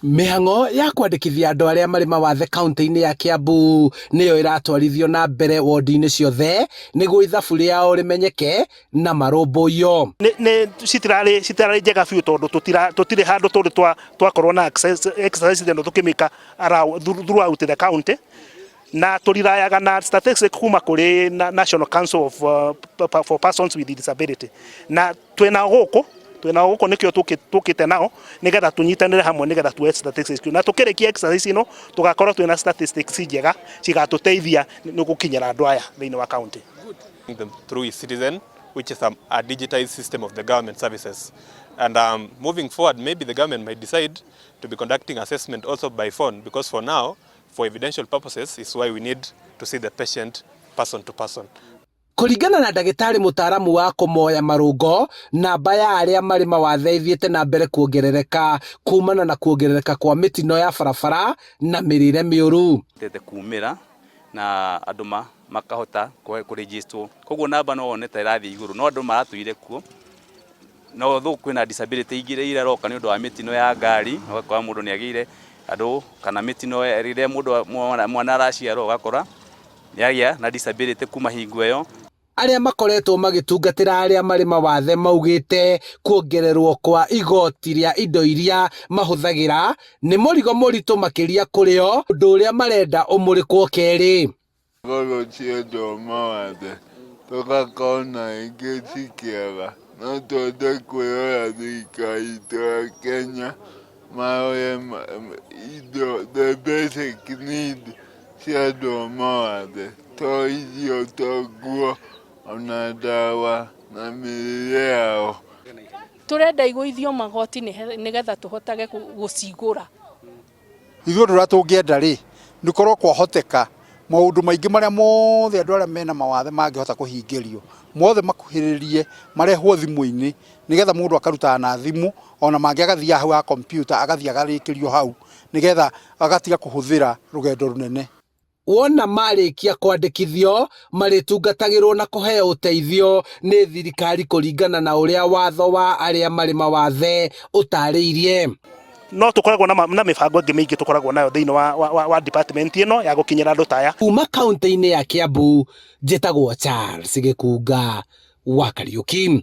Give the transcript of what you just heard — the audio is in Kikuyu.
Mĩhang'o ya kwandĩkithia andũ arĩa marĩ mawathe kaunti-inĩ ya Kiambu nĩyo ĩratwarithio na mbere wodi-inĩ ciothe nĩguo ithabu rĩao rĩmenyeke na marũmbũiyo. Citirarĩ njega biũ tondũ tũtirĩ handũ tũrĩ twakorwo na exercise ĩno tũkĩmĩka throughout the county, na tũrirayaga na statistics kuma kũrĩ National Council for Persons with Disability, na twĩna gũkũ nĩkĩo tũkĩte nao nĩgetha tũnyitanĩre hamwe nĩgetha tuoe statistics na tũkĩrĩkia exercise ĩno tũgakorwo twĩna statistics njega cigatũteithia nĩ gũkinyĩra andũ aya thĩinĩ wa county. Through e-citizen, which is a digitized system of the government services, and moving forward maybe the government might decide to be conducting assessment also by phone, because for now, for evidential purposes, is why we need to see the patient person to person. Kũringana na ndagĩtarĩ mũtaaramu wa kũmoya marũngo, namba ya arĩa marĩ mawathe ithiĩte na mbere kuongerereka kumana na kuongerereka kwa mĩtino ya barabara na mĩrĩre mĩũru. Tete kumĩra na andũ makahota kũrĩgĩstwo, koguo namba no wone ta ĩrathiĩ igũrũ, no andũ maratũire kuo, no thũ kwĩna disability igĩrĩ iroka nĩ ũndũ wa mĩtino ya ngari, ũgakora mũndũ nĩ agĩire andũ kana mĩtino rĩrĩa mũndũ mwana araciarwo ũgakora nĩagĩa na disability kuma hingo ĩyo. Arĩa makoretwo magĩtungatĩra arĩa marĩ mawathe maugĩte kuongererwo kwa igoti rĩa indo iria mahũthagĩra nĩ mũrigo mũritũ makĩria kũrĩ o, ũndũ ũrĩa marenda ũmũrĩkwo kerĩ. Goro cia andũ mawathe tũgakorwo na ingĩ cikĩaga, no twende kwĩyoya thirikari itũ ya Kenya maoye indo, the basic need cia andũ mawathe, to irio, to nguo, ona ndawa na mĩrĩre yao. Tũrenda igũithio magoti nĩgetha tũhotage gũcigũra. Ithuĩ ũndũ ũrĩa tũngĩenda rĩ, nĩ korwo kwahoteka maũndũ maingĩ marĩa mothe andũ arĩa mena mawathe mangĩhota kũhingĩrio, mothe makuhĩrĩrie marehwo thimũ-inĩ, nĩgetha mũndũ akarutaga na thimũ, ona mangĩ agathiĩ hau ha kompiuta agathiĩ agarĩkĩrio hau, nĩgetha agatiga kũhũthĩra rũgendo rũnene. Wona marĩkia kwandĩkithio marĩtungatagĩrwo na kũheo ũteithio nĩ thirikari kũringana na ũrĩa watho wa arĩa marĩ mawathe ũtarĩirie. No tũkoragwo na mĩbango ĩngĩ mĩingĩ tũkoragwo nayo thĩinĩ wa department ĩno ya gũkinyĩra andũ taya. Kuma kaunti-inĩ ya Kiambu, njĩtagwo Charles Gĩkunga wa Kariũki.